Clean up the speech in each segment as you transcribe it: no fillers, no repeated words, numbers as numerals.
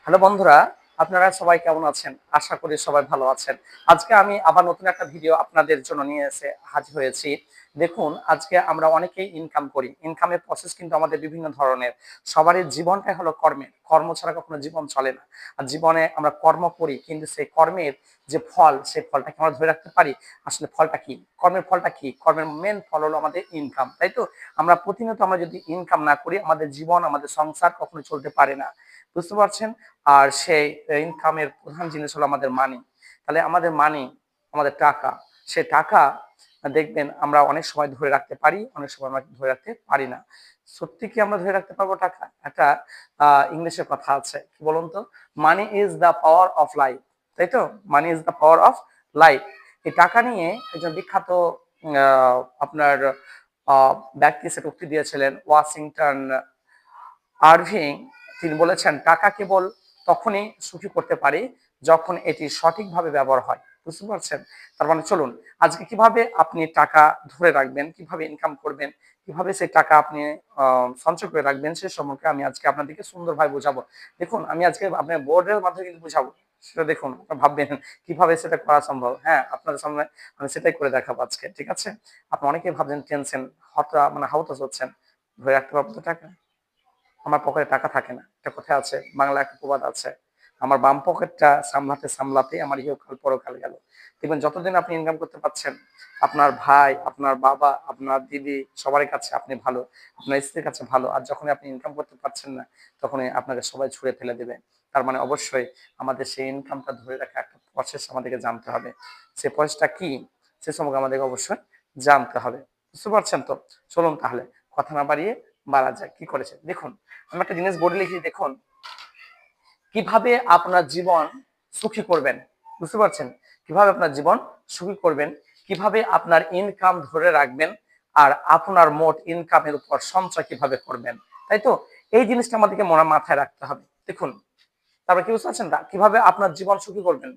Hello বন্ধুরা, আপনারা সবাই কেমন আছেন? আশা করি সবাই ভালো আছেন। আজকে আমি আবার নতুন একটা ভিডিও আপনাদের জন্য নিয়ে এসে হাজির হয়েছি। দেখুন, আজকে আমরা অনেকেই ইনকাম করি। ইনকামের প্রসেস কিন্তু আমাদের বিভিন্ন ধরনের। সবারই জীবনটাই হলো কর্মের। কর্ম ছাড়া কখনো জীবন চলে না। আর জীবনে আমরা কর্ম করি, কিন্তু সেই কর্মের যে ফল, সেই ফলটা কি আমরা ধরে রাখতে পারি? আসলে ফলটা কি? কর্মের ফলটা কি? কর্মের মেন ফল হলো আমাদের ইনকাম, তাই তো? আমরা প্রতিনিয়ত আমরা যদি ইনকাম না করি, আমাদের জীবন, আমাদের সংসার কখনো চলতে পারে না। বুঝতে পারছেন? আর সেই ইনকামের প্রধান জিনিস হলো আমাদের মানি। তাহলে আমাদের মানি, আমাদের টাকা, সে টাকা দেখবেন আমরা অনেক সময় ধরে রাখতে পারি, অনেক সময় আমরা ধরে রাখতে পারি না। সত্যি কি আমরা ধরে রাখতে পারবো টাকা? একটা ইংলিশে কথা আছে, কি বলুন তো? Money is the power of life, তাই তো? Money is the power of life. এই টাকা নিয়ে একজন বিখ্যাত আপনার ব্যক্তি সেটা উক্তি দিয়েছিলেন, ওয়াশিংটন আরভিং। তিনি বলেছেন, টাকা কেবল তখনই সুখী করতে পারে যখন এটি সঠিকভাবে ব্যবহার হয়। বুঝতে পারছেন? তার মানে চলুন আজকে কিভাবে আপনি টাকা ধরে রাখবেন, কিভাবে ইনকাম করবেন, কিভাবে সেই টাকা আপনি সঞ্চয় করে রাখবেন, সে সম্পর্কে আমি আজকে আপনাদেরকে সুন্দরভাবে বোঝাবো। দেখুন, আমি আজকে আপনার বোর্ডের মাধ্যমে কিন্তু বোঝাবো। সেটা দেখুন, ভাববেন কিভাবে সেটা করা সম্ভব। হ্যাঁ, আপনাদের সামনে আমি সেটাই করে দেখাবো আজকে। ঠিক আছে? আপনি অনেকেই ভাবছেন, টেনশন, হাউতাস হচ্ছেন, ধরে রাখতে পারবো তো টাকা? আমার পকেটে টাকা থাকে না, একটা কথা আছে, বাংলা একটা প্রবাদ আছে, আমার বাম পকেটটা সামলাতে সামলাতে আমার ইহকাল পরকাল গেল। দেখবেন যতদিন আপনি ইনকাম করতে পারছেন, আপনার ভাই, আপনার বাবা, আপনার দিদি, সবার কাছে আপনি ভালো, আপনার স্ত্রীর কাছে ভালো। আর যখনই আপনি ইনকাম করতে পারছেন না, তখনই আপনাকে সবাই ছুঁড়ে ফেলে দেবে। তার মানে অবশ্যই আমাদের সেই ইনকামটা ধরে রাখা একটা প্রসেস আমাদেরকে জানতে হবে। সেই প্রসেসটা কি, সে সম্পর্কে আমাদেরকে অবশ্যই জানতে হবে। বুঝতে পারছেন তো? চলুন তাহলে কথা না বাড়িয়ে বাড়া যায়। কি করেছে দেখুন, আমি একটা জিনিস বোর্ডে লিখি, দেখুন কিভাবে আপনার জীবন সুখী করবেন। বুঝতে পারছেন? কিভাবে আপনার জীবন সুখী করবেন, কিভাবে আপনার ইনকাম ধরে রাখবেন, আর আপনার মোট ইনকামের উপর সঞ্চয় কিভাবে করবেন, তাই তো? এই জিনিসটা আমাদেরকে মাথায় রাখতে হবে। দেখুন, তারপরে কি বুঝতে পারছেন? কিভাবে আপনার জীবন সুখী করবেন,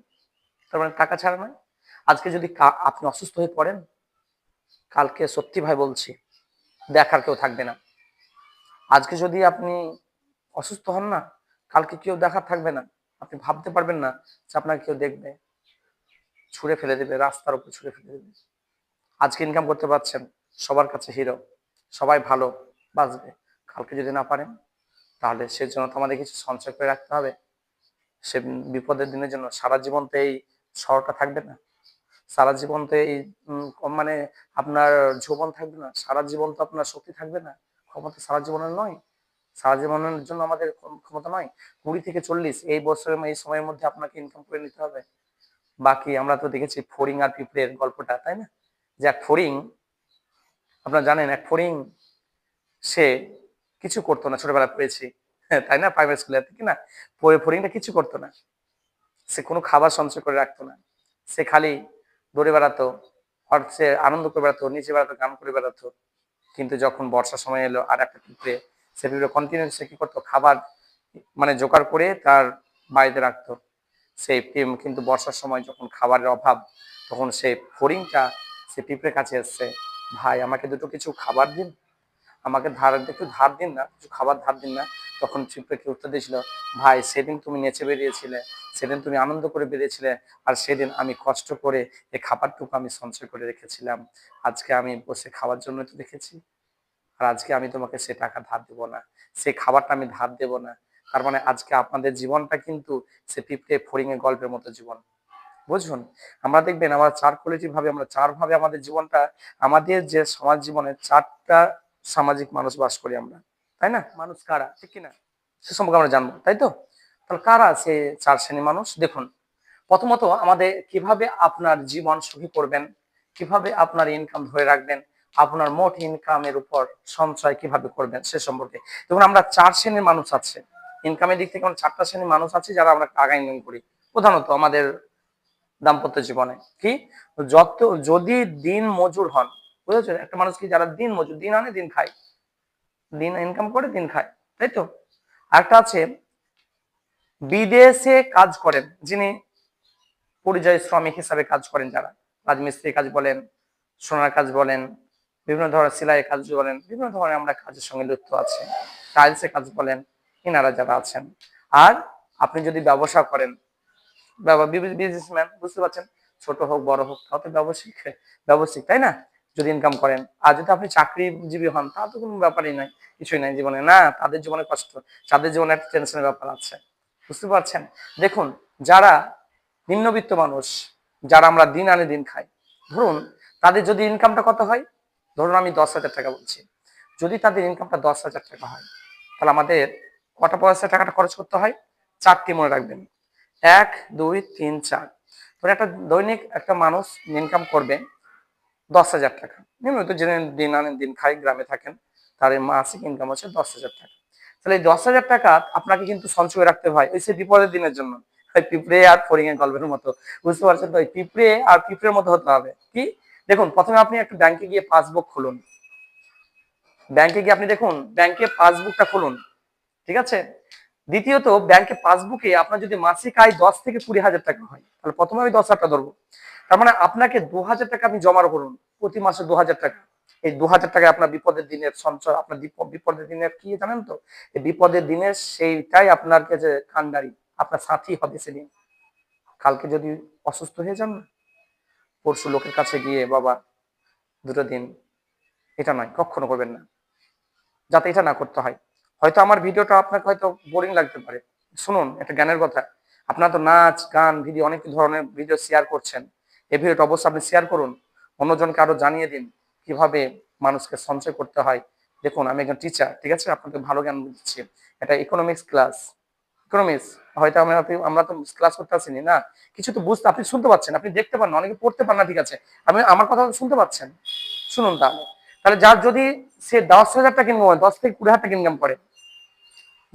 তার মানে টাকা ছাড়া নয়। আজকে যদি আপনি অসুস্থ হয়ে পড়েন, কালকে সত্যি ভাই বলছি, দেখার কেউ থাকবে না। আজকে যদি আপনি অসুস্থ হন না, কালকে কেউ দেখার থাকবে না। আপনি ভাবতে পারবেন না যে আপনাকে কেউ দেখবে, ছুঁড়ে ফেলে দেবে, রাস্তার উপর ছুঁড়ে ফেলে দেবে। আজকে ইনকাম করতে পারছেন, সবার কাছে হিরো, সবাই ভালো বাঁচবে। কালকে যদি না পারেন, তাহলে সেজন্য তো আমাদের কিছু সঞ্চয় করে রাখতে হবে। সে বিপদের দিনের জন্য। সারা জীবন তো এই শহরটা থাকবে না, সারা জীবন তো এই মানে আপনার যৌবন থাকবে না, সারা জীবন তো আপনার শক্তি থাকবে না, ক্ষমতা সারা জীবনের নয়। সারা জীবনের জন্য আমাদের ক্ষমতা নয়। 20 থেকে 40 এই বছরের এই সময়ের মধ্যে আপনাকে ইনকাম করে নিতে হবে। বাকি আমরা তো দেখেছি ফড়িং আর পিঁপড়ের গল্পটা, তাই না? যে এক ফড়িং, আপনারা জানেন, এক ফড়িং, সে কিছু করতো না, ছোটবেলায় পড়েছি, হ্যাঁ তাই না, প্রাইমারি স্কুলে, ঠিক না? ফড়িংটা কিছু করতো না, সে কোনো খাবার সঞ্চয় করে রাখতো না। সে খালি দৌড়ে বেড়াতো, আর সে আনন্দ করে বেড়াতো, নিচে বেড়াতো, গান করে বেড়াতো। কিন্তু যখন বর্ষার সময় এলো, আর একটা পিঁপড়ে, সে পিঁপড়ে কন্টিনিউ সে কি করতো, খাবার মানে জোগাড় করে তার বাড়িতে রাখতো। সেই কিন্তু বর্ষার সময় যখন খাবারের অভাব, তখন সেই ফড়িংটা সে পিঁপড়ের কাছে এসছে, ভাই আমাকে দুটো কিছু খাবার দিন, আমাকে একটু ধার দিন না, কিছু খাবার ধার দিন না। তখন চিপড়ে উত্তর দিয়েছিল, ভাই সেদিন তুমি নেচে বেরিয়েছিলে, সেদিন তুমি আনন্দ করে বেরিয়েছিলে, আর সেদিন আমি কষ্ট করে এই খাবারটুকু আমি সঞ্চয় করে রেখেছিলাম। আজকে আমি বসে খাওয়ার জন্য তো দেখেছি, আর আজকে আমি তোমাকে সে টাকা ধার দেবো না, সে খাবারটা আমি ধার দেবো না। তার মানে আজকে আপনাদের জীবনটা কিন্তু সে পিঁপড়ে ফড়িং এর গল্পের মতো জীবন। বুঝুন, আমরা দেখবেন আমরা চার ভাবে আমাদের জীবনটা, আমাদের যে সমাজ জীবনে চারটা সামাজিক মানুষ বাস করি আমরা, তাই না? মানুষ কারা, ঠিক কিনা? সে সম্পর্কে আমরা জানবো, তাই তো? তাহলে কারা সে চার শ্রেণীর মানুষ? দেখুন, প্রথমত আমাদের কিভাবে আপনার জীবন সুখী করবেন, কিভাবে আপনার ইনকাম ধরে রাখবেন, আপনার মোট ইনকামের উপর সঞ্চয় কিভাবে করবেন সে সম্পর্কে। দেখুন, আমরা চার শ্রেণীর মানুষ আছে ইনকামের দিক থেকে, আমরা চারটা শ্রেণীর মানুষ আছে যারা আমরা টাকা ইনকাম করি। প্রধানত আমাদের দাম্পত্য জীবনে কি, যত যদি দিন মজুর হন, বুঝেছেন? একটা মানুষ কি, যারা দিন মজুর, দিন আনে দিন খায়, দিন ইনকাম করে দিন খায়, তাই তো? আরেকটা আছে বিদেশে কাজ করেন, যিনি পরিযায়ী শ্রমিক হিসাবে কাজ করেন, যারা রাজমিস্ত্রি কাজ বলেন, সোনার কাজ বলেন, বিভিন্ন ধরনের সেলাই কাজ বলেন, বিভিন্ন ধরনের আমরা কাজের সঙ্গে যুক্ত আছি, টাইলসের কাজ বলেন, ইনারা যারা আছেন। আর আপনি যদি ব্যবসা করেন, বিজনেসম্যান, বুঝতে পারছেন, ছোট হোক বড় হোক, তাও তো ব্যবসায়িক, তাই না? যদি ইনকাম করেন। আর যদি আপনি চাকরিজীবী হন, তা তো কোনো ব্যাপারই নাই, কিছুই নাই জীবনে, না তাদের জীবনে কষ্ট, তাদের জীবনে একটা টেনশনের ব্যাপার আছে, বুঝতে পারছেন? দেখুন, যারা নিম্নবিত্ত মানুষ, যারা আমরা দিন আনে দিন খাই, ধরুন তাদের যদি ইনকামটা কত হয়, ধরুন আমি 10,000 টাকা বলছি, যদি তাদের ইনকামটা 10,000 টাকা হয়, তাহলে আমাদের কটা পয়সা টাকাটা খরচ করতে হয়? চারটি, মনে রাখবেন। 1, 2, 3, 4। ধরে একটা দৈনিক একটা মানুষ ইনকাম করবে 10,000 টাকা, নিয়মিত জেনে দিন আনেন দিন খাই, গ্রামে থাকেন, তার মাসিক ইনকাম হচ্ছে 10,000 টাকা। তাহলে এই 10,000 টাকা আপনাকে কিন্তু সঞ্চয় রাখতে হয় ওই সে বিপদের দিনের জন্য। ওই পিঁপড়ে আর ফড়িং এর গল্পের মতো, বুঝতে পারছেন তো? ওই পিঁপড়ে আর পিঁপড়ের মতো হতে হবে। কি? দেখুন, প্রথমে আপনি একটা ব্যাংকে গিয়ে পাসবুক খুলুন। ব্যাংকে গিয়ে আপনি দেখুন, ব্যাংকে পাসবুকটা খুলুন, ঠিক আছে? দ্বিতীয়ত, ব্যাংকে পাসবুকে আপনার যদি মাসিক আয় 10 থেকে 20 হাজার টাকা হয়, তাহলে প্রথমে আমি 10,000 ধরবো। তার মানে আপনাকে 2,000 টাকা আপনি জমা করুন, প্রতি মাসে 2,000 টাকা। এই 2,000 টাকা আপনার বিপদের দিনের সঞ্চয়, আপনার বিপদের দিনের কি জানেন তো? এই বিপদের দিনের সেইটাই আপনার কাছে কান্ডারি, আপনার সাথী হবে সেদিন। কালকে যদি অসুস্থ হয়ে যান না, পরশু লোকের কাছে গিয়ে বাবা 2 দিন, এটা নয়, কখনো করবেন না, যাতে এটা না করতে হয়। হয়তো আমার ভিডিওটা আপনাকে হয়তো বোরিং লাগতে পারে, শুনুন একটা জ্ঞানের কথা। আপনারা তো নাচ গান ভিডিও অনেক ধরনের ভিডিও শেয়ার করছেন, এই ভিডিওটা অবশ্যই আপনি শেয়ার করুন, অন্যজনকে আরো জানিয়ে দিন কিভাবে মানুষকে সঞ্চয় করতে হয়। দেখুন, আমি একজন টিচার, ঠিক আছে, আপনাকে ভালো জ্ঞান দিচ্ছি। এটা ইকোনমিক্স ক্লাস, ইকোনমিক্স। হয়তো আমরা তো ক্লাস করতে আসিনি না, কিছু তো বুঝতে, আপনি শুনতে পাচ্ছেন, আপনি দেখতে পান না, অনেকে পড়তে পান না, ঠিক আছে, আমি আমার কথা শুনতে পাচ্ছেন, শুনুন। তাহলে তাহলে যার যদি সে 10,000 টাকা ইনকাম করে, 10 থেকে 20 হাজার টাকা ইনকাম করে,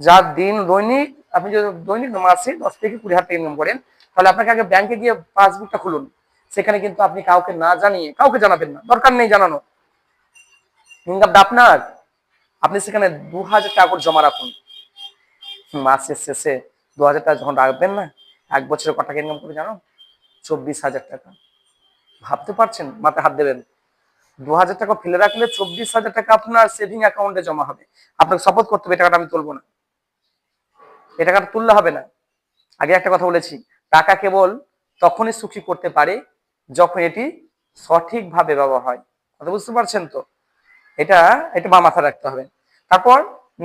যার দিন দৈনিক, আপনি যদি দৈনিক মাসে 10 থেকে 20 হাজার টাকা ইনকাম করেন, তাহলে আপনাকে আগে ব্যাংকে গিয়ে পাসবুকটা খুলুন। সেখানে কিন্তু আপনি কাউকে না জানিয়ে, কাউকে জানাবেন না, দরকার নেই জানানো, ইনকামটা আপনার, আপনি সেখানে 2,000 টাকা করে জমা রাখুন। মাসের শেষে 2,000 টাকা যখন রাখবেন না, 1 বছরে কত টাকা ইনকাম করে জানো? 24,000 টাকা। ভাবতে পারছেন? মাথায় হাত দেবেন। 2,000 টাকা ফেলে রাখলে 24,000 টাকা আপনার সেভিং অ্যাকাউন্টে জমা হবে। আপনাকে শপথ করতে হবে, এই টাকাটা আমি তুলবো না, এই টাকাটা তুললে হবে না। আগে একটা কথা বলেছি, টাকা কেবল তখনই সুখী করতে পারে যখন এটি সঠিকভাবে ব্যবহার হয়। কথা বুঝতে পারছেন তো? এটা এটা মাথায় রাখতে হবে। তারপর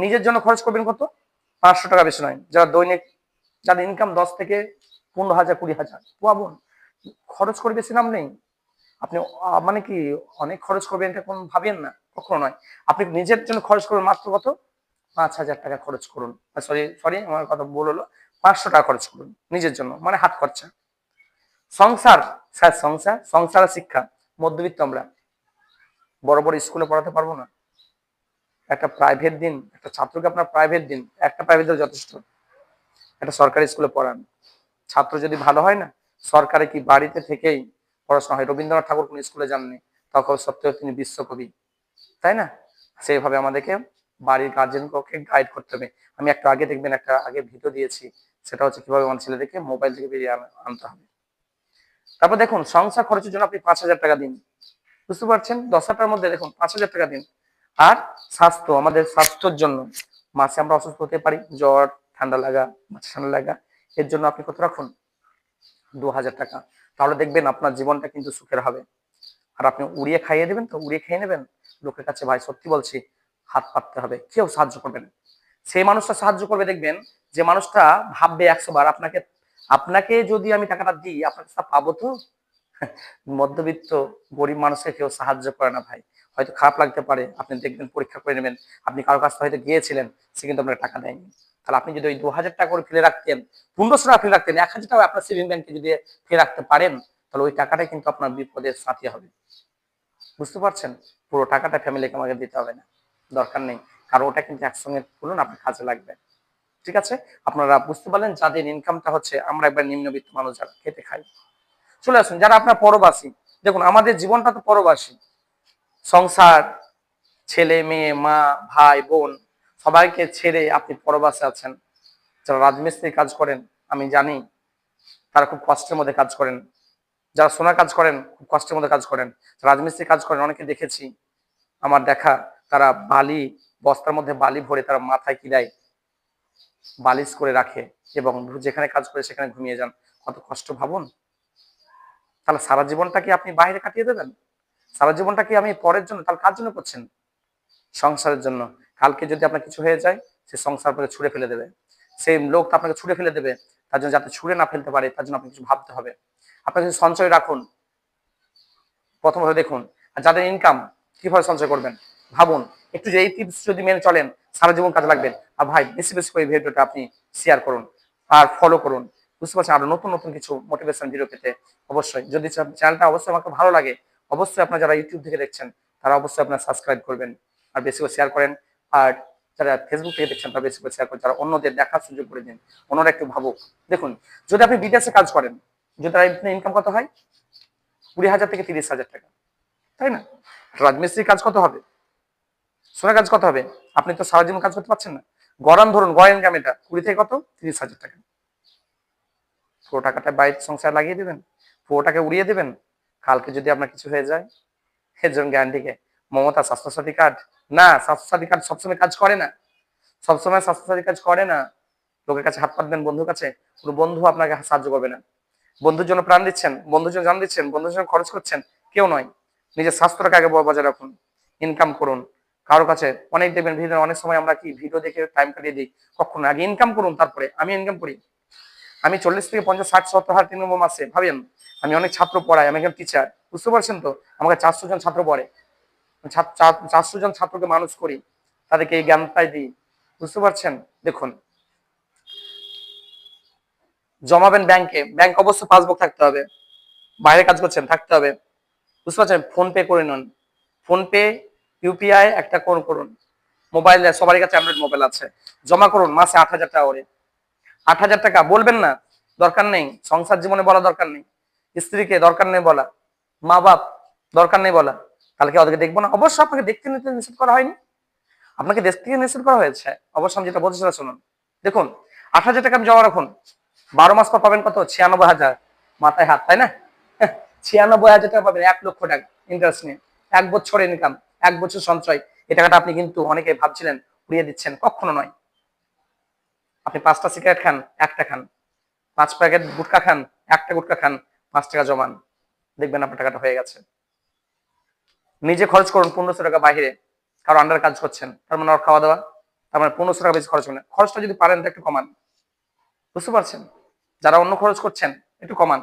নিজের জন্য খরচ করবেন কত? 500 টাকা, বেশি নয়। যারা দৈনিক, যাদের ইনকাম 10 থেকে 15 হাজার, 20 হাজার, পাবন, খরচ করে বেশি নাম নেই। আপনি মানে কি অনেক খরচ করবেন এটা কোন ভাবেন না, কখনো নয়। আপনি নিজের জন্য খরচ করবেন মাত্র কত? 5,000 টাকা খরচ করুন। সরি সরি, আমার কথা ভুল হলো। 500 টাকা খরচ করুন নিজের জন্য, মানে হাত খরচা। সংসার, স্যার সংসার শিক্ষা, মধ্যবিত্ত আমরা, বড় বড় স্কুলে পড়াতে পারবো না। একটা প্রাইভেট দিন, একটা ছাত্রকে আপনার প্রাইভেট দিন, একটা প্রাইভেট দিন যথেষ্ট। একটা সরকারি স্কুলে পড়ান, ছাত্র যদি ভালো হয় না, সরকারে কি বাড়িতে থেকেই পড়াশোনা হয়? রবীন্দ্রনাথ ঠাকুর কোন স্কুলে যাননি, তখন সত্ত্বেও তিনি বিশ্বকবি, তাই না? সেইভাবে আমাদেরকে বাড়ির গার্জেনকে গাইড করতে হবে। আমি একটা আগে দেখবেন, একটা আগে ভিডিও দিয়েছি, সেটা হচ্ছে কিভাবে আমার ছেলেদেরকে মোবাইল থেকে বেরিয়ে আনতে হবে। তারপর দেখুন, সংসার খরচের জন্য আপনি 5,000 টাকা দিন, বুঝতে পারছেন? 10,000 টাকার মধ্যে দেখুন 5,000 টাকা দিন। আর স্বাস্থ্য, আমাদের স্বাস্থ্যের জন্য, মাসে আমরা অসুস্থ হতে পারি, জ্বর, ঠান্ডা লাগা, মাথা ঠান্ডা লাগা, এর জন্য আপনি কত রাখুন? 2,000 টাকা। তাহলে দেখবেন আপনার জীবনটা কিন্তু সুখের হবে। আর আপনি উড়িয়ে খাইয়ে দেবেন তো, উড়িয়ে খেয়ে নেবেন, লোকের কাছে ভাই সত্যি বলছি হাত পাততে হবে, কেউ সাহায্য করবে না। সেই মানুষটা সাহায্য করবে, দেখবেন যে মানুষটা ভাববে 100 বার আপনাকে, আপনাকে যদি আমি টাকাটা দিই আপনাকে তা পাবো তো। মধ্যবিত্ত গরিব মানুষকে কেউ সাহায্য করে না ভাই। হয়তো খারাপ লাগতে পারে, আপনি দেখবেন, পরীক্ষা করে নেবেন, আপনি কারো কাছে হয়তো গিয়েছিলেন, সে কিন্তু আপনাকে টাকা দেয়নি। তাহলে আপনি যদি ওই 2,000 টাকা করে ফেলে রাখতেন, 1500 টাকা ফেলে রাখতেন, 1,000 টাকা আপনার সেভিং ব্যাংকে যদি ফেলে রাখতে পারেন, তাহলে ওই টাকাটাই কিন্তু আপনার বিপদের সাথী হবে। বুঝতে পারছেন? পুরো টাকাটা ফ্যামিলিকে আমাকে দিতে হবে না, দরকার নেই। কারণ ওটা কিন্তু একসঙ্গে তুলুন, আপনার কাজে লাগবে। ঠিক আছে? আপনারা বুঝতে পারলেন, যাদের ইনকামটা হচ্ছে, আমরা একবার নিম্নবিত্ত মানুষ যারা খেতে খাই। চলে আসুন যারা আপনার পরবাসী। দেখুন, আমাদের জীবনটা তো পরবাসী। সংসার, ছেলে মেয়ে, মা, ভাই, বোন, সবাইকে ছেড়ে আপনি পরবাসে আছেন। যারা রাজমিস্ত্রি কাজ করেন, আমি জানি তারা খুব কষ্টের মধ্যে কাজ করেন। যারা সোনার কাজ করেন, খুব কষ্টের মধ্যে কাজ করেন। রাজমিস্ত্রি কাজ করেন, অনেকে দেখেছি, আমার দেখা, তারা বালি, বস্তার মধ্যে বালি ভরে তারা মাথায় কি দেয়? বালিশ করে রাখে। এবং যেখানে কাজ করে সেখানে ঘুমিয়ে যান, কত কষ্ট ভাবুন। তাহলে সারা জীবনটা কি আপনি বাইরে কাটিয়ে দেবেন? সারা জীবনটা কি আমি পরের জন্য, তাহলে কার জন্য করছেন? সংসারের জন্য। কালকে যদি আপনার কিছু হয়ে যায়, সে সংসার আপনাকে ছুঁড়ে ফেলে দেবে, সেই লোক আপনাকে ছুঁড়ে ফেলে দেবে। তার জন্য যাতে ছুঁড়ে না ফেলতে পারে, তার জন্য আপনাকে কিছু ভাবতে হবে। আপনাকে কিছু সঞ্চয় রাখুন, প্রথমত দেখুন। আর যাদের ইনকাম, কিভাবে সঞ্চয় করবেন ভাবুন। একটু যে এই টিপস যদি মেনে চলেন, সারা জীবন কাজে লাগবেন। আর ভাই, বেশি বেশি করে ভিডিওটা আপনি শেয়ার করুন আর ফলো করুন। বুঝতে পারছেন? আরো নতুন নতুন কিছু মোটিভেশন ভিডিও পেতে অবশ্যই, যদি চ্যানেলটা অবশ্যই আমাকে ভালো লাগে, অবশ্যই আপনারা যারা ইউটিউব থেকে দেখছেন তারা অবশ্যই আপনারা সাবস্ক্রাইব করবেন আর বেশি করে শেয়ার করেন। আর যারা ফেসবুক থেকে দেখছেন তারা বেশি করে শেয়ার করেন, যারা অন্যদের দেখার সুযোগ করে দিন, অন্যরা একটু ভাবুক। দেখুন, যদি আপনি বিদেশে কাজ করেন, যদি ইনকাম কত হয়? 20,000 থেকে 30,000 টাকা, তাই না? রাজমিস্ত্রি কাজ কত হবে? সোনার কাজ কত হবে? আপনি তো সারা জীবন কাজ করতে পারছেন না। গড়ান ধরুন, গড় ইনকাম এটা 20 থেকে কত, 30,000 টাকা। পুরো টাকাটা বাইরে সংসার লাগিয়ে দেবেন, পুরোটাকে উড়িয়ে দেবেন। কালকে যদি আপনার কিছু হয়ে যায়, এর জন্য গ্যারান্টিকে মমতা স্বাস্থ্যসাথী কার্ড, না, স্বাস্থ্যসাথী কার্ড সবসময় কাজ করে না। সবসময় স্বাস্থ্যসাথী কাজ করে না। লোকের কাছে হাত পাতবেন, বন্ধুর কাছে, কোনো বন্ধু আপনাকে সাহায্য করবে না। বন্ধুর জন্য প্রাণ দিচ্ছেন, বন্ধুর জন্য জান দিচ্ছেন, বন্ধুর জন্য খরচ করছেন, কেউ নয়। নিজের স্বাস্থ্যটাকে আগে বজায় রাখুন, ইনকাম করুন। কারোর কাছে অনেক দেখবেন ভিডিও, অনেক সময় আমরা কি ভিডিও দেখে টাইম কাটিয়ে দিই। কখনো আগে ইনকাম করুন, তারপরে আমি ইনকাম করি। আমি 40 থেকে 50, 60, 70 হাজার 3 নম্বর মাসে, ভাবেন। আমি অনেক ছাত্র পড়াই, আমি একজন টিচার, বুঝতে পারছেন তো? আমাকে 400 জন ছাত্র পড়ে, 400 জন ছাত্রকে মানুষ করি, তাদেরকে এই জ্ঞানটাই দিই। বুঝতে পারছেন? দেখুন, জমাবেন ব্যাংকে, ব্যাংক অবশ্যই পাসবুক থাকতে হবে। বাইরে কাজ করছেন, থাকতে হবে। বুঝতে পারছেন? ফোন পে করে নিন, ফোন পে, ইউপিআই একটা কোন করুন। মোবাইলে সবারই কাছে অ্যান্ড্রয়েড মোবাইল আছে। জমা করুন মাসে 8,000 টাকা করে। 8,000 টাকা বলবেন না, দরকার নেই। সংসার জীবনে বলা দরকার নেই, স্ত্রীকে দরকার নেই বলা, মা বাপ দরকার নেই বলা। তাহলে কি ওদেরকে দেখবো না? অবশ্যই আপনাকে দেখতে নিতে নিষেধ করা হয়নি, আপনাকে দেশ থেকে নিষেধ করা হয়েছে। অবশ্যই আমি যেটা বলছি সেটা শুনুন। দেখুন, 8,000 টাকা আপনি জমা রাখুন, 12 মাস পর পাবেন কত? 96,000। মাথায় হাত, তাই না? 96,000 টাকা পাবেন, 1 লক্ষ টাকা ইন্টারেস্ট নিয়ে। 1 বছর ইনকাম, 1 বছর সঞ্চয়। এই টাকাটা আপনি কিন্তু, অনেকে ভাবছিলেন উড়িয়ে দিচ্ছেন, কখনো নয়। আপনি 5টা সিগারেট খান, একটা খান, 5 প্যাকেট গুটকা খান, একটা গুটকা খান, 5 টাকা জমান, দেখবেন আপনার টাকাটা হয়ে গেছে। নিজে খরচ করুন 1500 টাকা বাইরে, কারো আন্ডার কাজ করছেন, তার মানে ওর খাওয়া দাওয়া, তার মানে 1500 টাকা বেশি খরচ করেন। খরচটা যদি পারেন তো একটু কমান। বুঝতে পারছেন? যারা অন্য খরচ করছেন একটু কমান।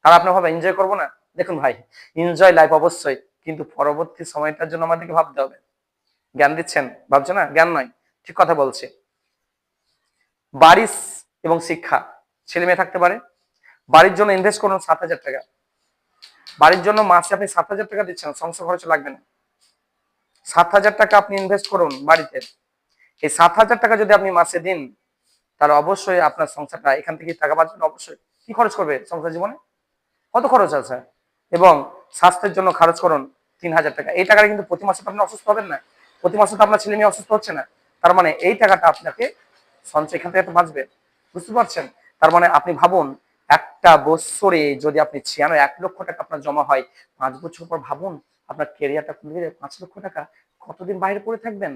আর আপনার ভাবে এনজয় করবো না? দেখুন ভাই, এনজয় লাইফ অবশ্যই, কিন্তু পরবর্তী সময়টার জন্য আমাদেরকে ভাবতে হবে। জ্ঞান দিচ্ছেন, ভাবছে না? জ্ঞান নয়, ঠিক কথা বলছে। বাড়ি এবং শিক্ষা, ছেলে মেয়ে থাকতে পারে, বাড়ির জন্য ইনভেস্ট করুন 7,000 টাকা। বাড়ির জন্য মাসে আপনি 7,000 টাকা দিচ্ছেন, সংসার খরচ লাগবে না। 7,000 টাকা আপনি ইনভেস্ট করুন বাড়িতে। এই 7,000 টাকা যদি আপনি মাসে দিন, তাহলে অবশ্যই আপনার সংসারটা এখান থেকে টাকা বাঁচবেন। অবশ্যই কি খরচ করবে সংসার জীবনে? কত খরচ আছে? এবং স্বাস্থ্যের জন্য খরচ করুন 3,000 টাকা। এই টাকাটা কিন্তু প্রতি মাসে তো আপনি অসুস্থ হবেন না, প্রতি মাসে তো আপনার ছেলে মেয়ে অসুস্থ হচ্ছে না। তার মানে এই টাকাটা আপনাকে সঞ্চয় এখান থেকে বাঁচবে। বুঝতে পারছেন? তার মানে আপনি ভাবুন, একটা বছরে যদি আপনি 1 লক্ষ টাকা আপনার জমা হয়, 5 বছর পর ভাবুন আপনার ক্যারিয়ারটা খুলে যাবে। 5 লক্ষ টাকা কতদিন বাইরে পড়ে থাকবেন?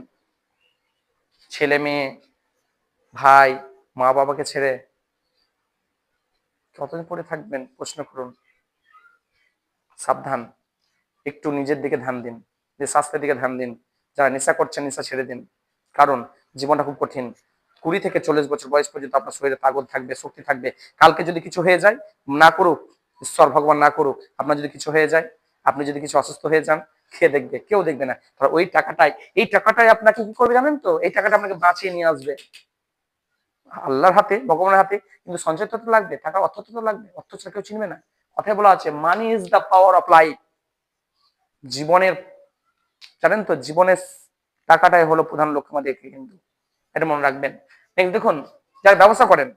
ছেলে মেয়ে, ভাই, মা বাবাকে ছেড়ে কতদিন পড়ে থাকবেন? প্রশ্ন করুন। সাবধান, একটু নিজের দিকে ধ্যান দিন, যে স্বাস্থ্যের দিকে ধ্যান দিন। যারা নেশা করছেন, নেশা ছেড়ে দিন। কারণ জীবনটা খুব কঠিন। 20 থেকে 40 বছর বয়স পর্যন্ত আপনার শরীরে তাগত থাকবে, শক্তি থাকবে। কালকে যদি কিছু হয়ে যায়, না করুক, ঈশ্বর ভগবান না করুক, আপনার যদি কিছু হয়ে যায়, আপনি যদি কিছু অসুস্থ হয়ে যান, খেয়ে দেখবে? কেউ দেখবে না। তাহলে ওই টাকাটাই, এই টাকাটাই আপনাকে কি করবে জানেন তো? এই টাকাটা আপনাকে বাঁচিয়ে নিয়ে আসবে আল্লাহর হাতে, ভগবানের হাতে। কিন্তু সঞ্চয় তো লাগবে, টাকার অর্থ তো লাগবে, অর্থ ছাড়া কেউ চিনবে না। কথায় বলা আছে, money is the power of life. জীবনের, জানেন তো, জীবনের টাকাটাই হলো প্রধান লক্ষ্য আমাদেরকে, কিন্তু এটা মনে রাখবেন। দেখুন, যারা ব্যবসা করেন,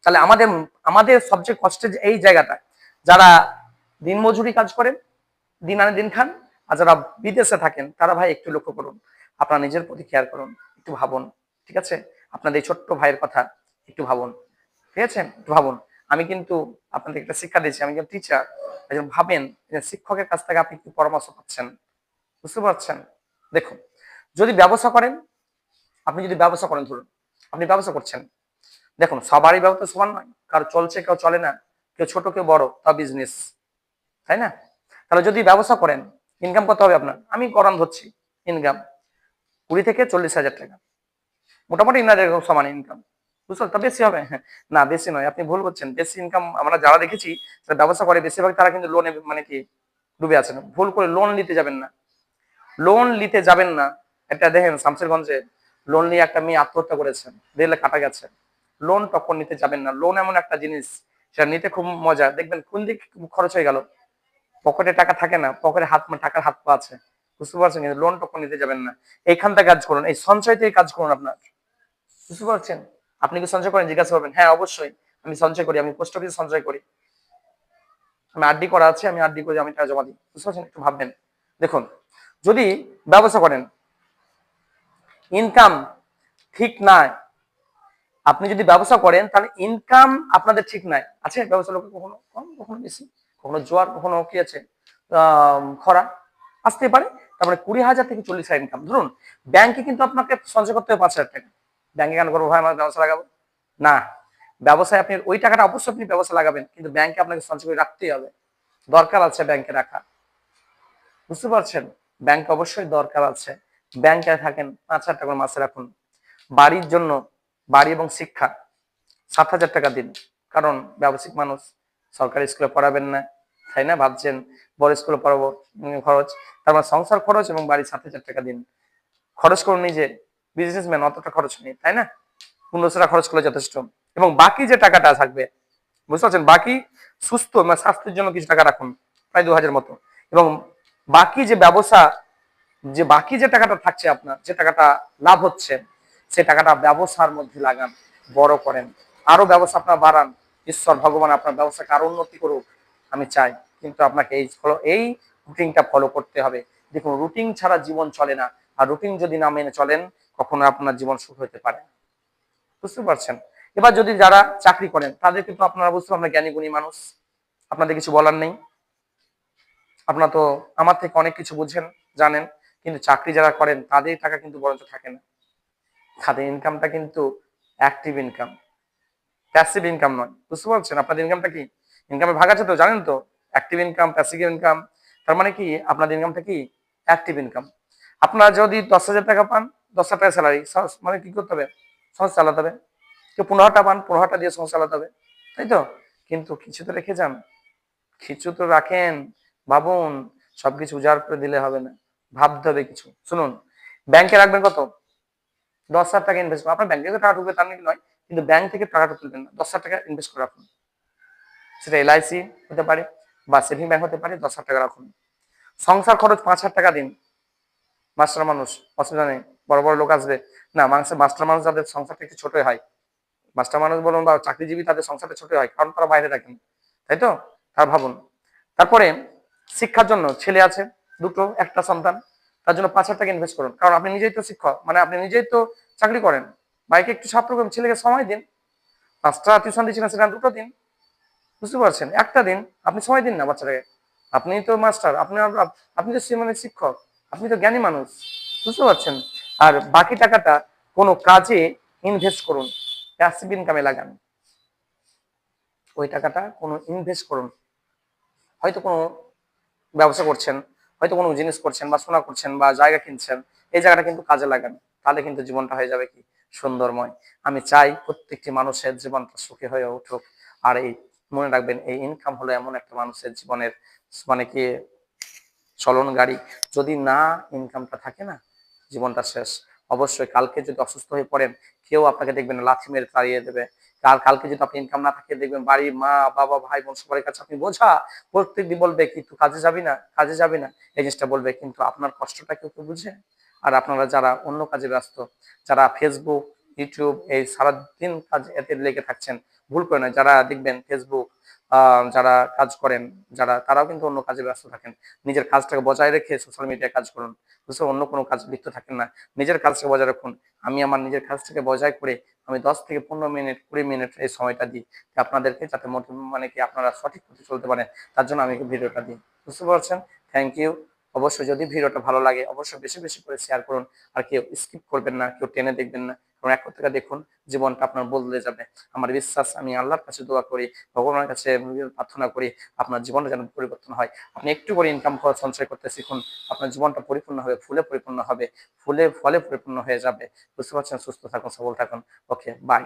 তাহলে আমাদের আমাদের সবচেয়ে কষ্টের এই জায়গাটা, যারা দিনমজুরি কাজ করেন, দিন আনে দিন খান, আর যারা বিদেশে থাকেন, তারা ভাই একটু লক্ষ্য করুন, আপনার নিজের প্রতি খেয়াল করুন, একটু ভাবুন। ঠিক আছে? আপনাদের এই ছোট্ট ভাইয়ের কথা একটু ভাবুন। ঠিক আছে? একটু ভাবুন। আমি কিন্তু আপনাদের একটা শিক্ষা দিচ্ছি, আমি একজন টিচার। একজন ভাবেন যে শিক্ষকের কাছ থেকে আপনি কি পরামর্শ পাচ্ছেন। বুঝতে পারছেন? দেখুন, যদি ব্যবসা করেন, আপনি যদি ব্যবসা করেন, ধরুন আপনি ব্যবসা করছেন, দেখুন সবারই ব্যবস্থা সমান নয়, কারো চলছে কেউ চলে না, কেউ ছোট কেউ বড়, তা বিজনেস, তাই না? তাহলে যদি ব্যবসা করেন ইনকাম কত হবে আপনার? আমি গরম ধরছি, ইনকাম 20 থেকে 40 হাজার টাকা, মোটামুটি ইনার এরকম সমান ইনকাম। বুঝতে তা বেশি হবে? হ্যাঁ, না বেশি নয়, আপনি ভুল করছেন। বেশি ইনকাম আমরা যারা দেখেছি যারা ব্যবসা করে বেশিরভাগ তারা কিন্তু লোনে মানে কি ডুবে আছেন। ভুল করে লোন নিতে যাবেন না, লোন নিতে যাবেন না। এটা দেখেন শামসেরগঞ্জে লোন নিয়ে একটা মেয়ে আত্মহত্যা করেছেন, রেলে কাটা গেছে। লোন টক্কর নিতে যাবেন না, লোন এমন একটা জিনিস সেটা নিতে খুব মজা, দেখবেন কোন দিক খরচ হয়ে গেল, পকেটে টাকা থাকে না, পকেটে টাকার হাত পা আছে, বুঝতে পারছেন? কিন্তু লোন টক্কর নিতে যাবেন না, এইখান থেকে কাজ করুন, এই সঞ্চয় থেকে কাজ করুন আপনার, বুঝতে পারছেন? আপনি কি সঞ্চয় করেন জিজ্ঞাসা করবেন, হ্যাঁ অবশ্যই আমি সঞ্চয় করি, আমি পোস্ট অফিসে সঞ্চয় করি, আমি আরডি করা আছে, আমি আরডি করে আমি টাকা জমা দিই, বুঝতে পারছেন? একটু ভাববেন। দেখুন যদি ব্যবসা করেন ইনকাম ঠিক নাই, আপনি যদি ব্যবসা করেন তাহলে ইনকাম আপনাদের ঠিক নাই, আছে ব্যবসা লোকে কখনো কম কখনো বেশি, কখনো জোয়ার কখনো কি আছে খরা আসতে পারে। তারপরে 20,000 থেকে 40,000 ইনকাম ধরুন। ব্যাংকে কিন্তু আপনাকে সঞ্চয় করতে হবে 5,000 টাকা। ব্যাংকে কেন করবো ভাই, আমার ব্যবসা লাগাবো না, ব্যবসায় আপনি ওই টাকাটা অবশ্যই আপনি ব্যবসা লাগাবেন, কিন্তু ব্যাংকে আপনাকে সঞ্চয় করে রাখতেই হবে, দরকার আছে ব্যাংকে রাখা, বুঝতে পারছেন? ব্যাংক অবশ্যই দরকার আছে, ব্যাংকে থাকেন 5,000 টাকা করে মাসে রাখুন। বাড়ির জন্য, বাড়ি এবং শিক্ষা 7,000 টাকা দিন, কারণ ব্যবসায়িক মানুষ, সরকারি স্কুলে পড়াবেন না, তাই না? ভাবছেন বড় স্কুলে পড়াবো, খরচ, তার মানে সংসার খরচ এবং বাড়ি 7,000 টাকা দিন, খরচ করুন নিজে, বিজনেসম্যান অতটা খরচ নেই, তাই না? 1,500 টাকা খরচ করলে যথেষ্ট। এবং বাকি যে টাকাটা থাকবে, বুঝতে পারছেন, বাকি সুস্থ মানে স্বাস্থ্যের জন্য কিছু টাকা রাখুন, প্রায় 2,000 মতো। এবং বাকি যে ব্যবসা, যে বাকি যে টাকাটা থাকছে আপনার, যে টাকাটা লাভ হচ্ছে, সে টাকাটা ব্যবসার মধ্যে লাগান, বড় করেন, আরো ব্যবসা আপনার বাড়ান। ঈশ্বর ভগবান আপনার ব্যবসাকে আরো উন্নতি করুক, আমি চাই। কিন্তু আপনাকে এই রুটিনটা ফলো করতে হবে। দেখুন রুটিন ছাড়া জীবন চলে না, আর রুটিন যদি না মেনে চলেন কখনো আপনার জীবন সুখ হতে পারে না, বুঝতে পারছেন? এবার যদি যারা চাকরি করেন তাদের কিন্তু আপনারা বুঝতে পারবেন জ্ঞানী গুণী মানুষ, আপনাদের কিছু বলার নেই, আপনারা তো আমার থেকে অনেক কিছু বুঝেন, জানেন। কিন্তু চাকরি যারা করেন তাদের টাকা কিন্তু বরঞ্চ থাকে না, তাদের ইনকামটা কিন্তু অ্যাক্টিভ ইনকাম, প্যাসিভ ইনকাম নয়, বুঝতে পারছেন? আপনাদের ইনকামটা কি, ইনকামে ভাগ আছে তো, জানেন তো? অ্যাক্টিভ ইনকাম, প্যাসিভ ইনকাম, তার মানে কি আপনাদের ইনকামটা কি অ্যাক্টিভ ইনকাম। আপনারা যদি 10,000 টাকা পান, 10,000 টাকা স্যালারি, মানে কি করতে হবে, সংসার চালাতে হবে। কেউ 15টা পান, 15টা দিয়ে সংসার চালাতে হবে, তাই তো? কিন্তু কিছু তো রেখে যান, কিছু তো রাখেন, ভাবুন, সবকিছু উজাড় করে দিলে হবে না, ভাবতে হবে কিছু। শুনুন, ব্যাংকে রাখবেন কত, 10,000 টাকা ইনভেস্ট, আপনার ব্যাংকে টাকা ঢুকবে তার নাকি নয়, কিন্তু ব্যাংক থেকে টাকাটা তুলবেন না, 10,000 টাকা ইনভেস্ট করে রাখুন, সেটা এলআইসি হতে পারে বা সেভিং ব্যাংক হতে পারে, 10,000 টাকা রাখুন। সংসার খরচ 5,000 টাকা দিন, মাস্টার মানুষ অসুবিধা নেই, বড় বড় লোক আসবে না, মাস্টার মানুষ যাদের সংসারটা একটু ছোটই হয়, মাস্টার মানুষ বলুন বা চাকরিজীবী, তাদের সংসারটা ছোট হয় কারণ তারা বাইরে থাকেন, তাই তো? তার ভাবুন। তারপরে শিক্ষার জন্য ছেলে আছে দুটো, একটা সন্তান, তার জন্য 5,000 টাকা ইনভেস্ট করুন, কারণ আপনি নিজেই তো শিক্ষক, মানে আপনি নিজেই তো চাকরি করেন, ভাইকে একটু ছাত্র ছেলেকে সময় দিন, 5টা টিউশন দিচ্ছেন সেখানে 2টো দিন, বুঝতে পারছেন? একটা দিন আপনি সময় দিন না বাচ্চাটাকে, আপনি তো মাস্টার, আপনি তো মানে শিক্ষক, আপনি তো জ্ঞানী মানুষ, বুঝতে পারছেন? আর বাকি টাকাটা কোনো কাজে ইনভেস্ট করুন, প্যাসিভ ইনকামে লাগান, ওই টাকাটা কোনো ইনভেস্ট করুন, হয়তো কোনো ব্যবসা করছেন, হয়তো কোনো জিনিস করছেন বা সোনা করছেন বা জায়গা কিনছেন, এই জায়গাটা কিন্তু কাজে লাগান, তাহলে কিন্তু জীবনটা হয়ে যাবে কি সুন্দরময়। আমি চাই প্রত্যেকটি মানুষের জীবনটা সুখী হয়ে উঠুক। আর এই মনে রাখবেন, এই ইনকাম হলো এমন একটা মানুষের জীবনের মানে কি চলন গাড়ি, যদি না ইনকামটা থাকে না জীবনটা শেষ। অবশ্যই কালকে যদি অসুস্থ হয়ে পড়েন কেউ আপনাকে দেখবেন লাথি মেরে তাড়িয়ে দেবে, আর কালকে যদি আপনি ইনকাম না থাকে দেখবেন বাড়ির মা বাবা ভাই বোন সবার কাছে আপনি বোঝা, প্রত্যেকদিন বলবে কি তুই কাজে যাবি না, কাজে যাবি না, এই জিনিসটা বলবে, কিন্তু আপনার কষ্টটা কেউ কেউ বুঝে? আর আপনারা যারা অন্য কাজে ব্যস্ত, যারা ফেসবুক ইউটিউব এই সারাদিন কাজ এতে লেগে থাকছেন, ভুল করে না, যারা দেখবেন ফেসবুক যারা কাজ করেন, যারা তারাও কিন্তু অন্য কাজে ব্যস্ত থাকেন, নিজের কাজটাকে বজায় রেখে সোশ্যাল মিডিয়ায় কাজ করুন, বুঝতে, অন্য কোনো কাজ লিপ্ত থাকেন না, নিজের কাজটাকে বজায় রাখুন। আমি আমার নিজের কাজটাকে বজায় করে আমি 10 থেকে 15 মিনিট 20 মিনিট এই সময়টা দিই আপনাদেরকে, যাতে মানে কি আপনারা সঠিক পথে চলতে পারেন, তার জন্য আমি ভিডিওটা দিই, বুঝতে পারছেন? Thank you. অবশ্যই যদি ভিডিওটা ভালো লাগে অবশ্যই বেশি বেশি করে শেয়ার করুন, আর কেউ স্কিপ করবেন না, কেউ টেনে দেখবেন না। এবং এক টাকা দেখুন জীবনটা আপনার বদলে যাবে। আমার বিশ্বাস, আমি আল্লাহর কাছে দোয়া করি, ভগবানের কাছে প্রার্থনা করি আপনার জীবনটা যেন পরিবর্তন হয়। আপনি একটু করে ইনকাম করা সঞ্চয় করতে শিখুন। আপনার জীবনটা পরিপূর্ণ হবে, ফুলে পরিপূর্ণ হবে, ফুলে ফলে পরিপূর্ণ হয়ে যাবে। বুঝতে পারছেন? সুস্থ থাকুন, সবল থাকুন। ওকে, বাই।